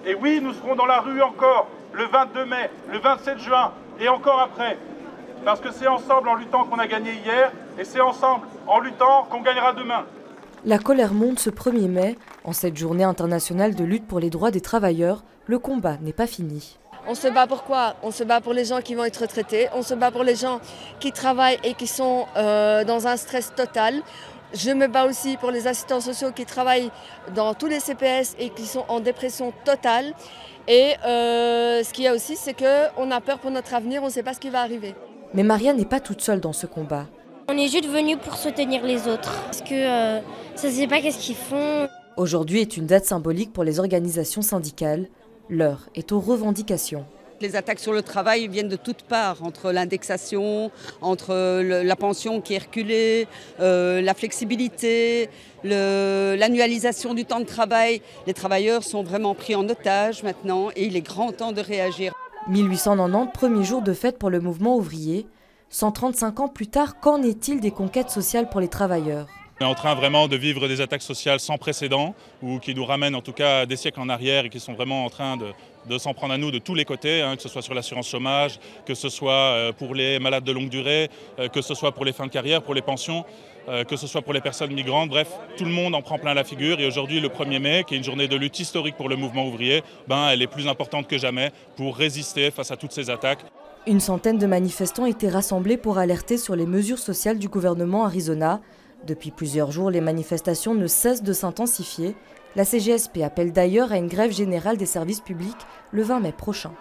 Et oui, nous serons dans la rue encore le 22 mai, le 27 juin et encore après. Parce que c'est ensemble en luttant qu'on a gagné hier et c'est ensemble en luttant qu'on gagnera demain. La colère monte ce 1er mai. En cette journée internationale de lutte pour les droits des travailleurs, le combat n'est pas fini. On se bat pour quoi? On se bat pour les gens qui vont être retraités, on se bat pour les gens qui travaillent et qui sont dans un stress total. Je me bats aussi pour les assistants sociaux qui travaillent dans tous les CPS et qui sont en dépression totale. Et ce qu'il y a aussi, c'est qu'on a peur pour notre avenir, on ne sait pas ce qui va arriver. Mais Maria n'est pas toute seule dans ce combat. On est juste venus pour soutenir les autres, parce que ça ne sait pas qu'est-ce qu'ils font. Aujourd'hui est une date symbolique pour les organisations syndicales. L'heure est aux revendications. Les attaques sur le travail viennent de toutes parts, entre l'indexation, entre la pension qui est reculée, la flexibilité, l'annualisation du temps de travail. Les travailleurs sont vraiment pris en otage maintenant et il est grand temps de réagir. 1890, premier jour de fête pour le mouvement ouvrier. 135 ans plus tard, qu'en est-il des conquêtes sociales pour les travailleurs ? On est en train vraiment de vivre des attaques sociales sans précédent, ou qui nous ramènent en tout cas des siècles en arrière et qui sont vraiment en train de s'en prendre à nous de tous les côtés, que ce soit sur l'assurance chômage, que ce soit pour les malades de longue durée, que ce soit pour les fins de carrière, pour les pensions, que ce soit pour les personnes migrantes. Bref, tout le monde en prend plein la figure et aujourd'hui le 1er mai, qui est une journée de lutte historique pour le mouvement ouvrier, elle est plus importante que jamais pour résister face à toutes ces attaques. Une centaine de manifestants étaient rassemblés pour alerter sur les mesures sociales du gouvernement Arizona. Depuis plusieurs jours, les manifestations ne cessent de s'intensifier. La CGSP appelle d'ailleurs à une grève générale des services publics le 20 mai prochain.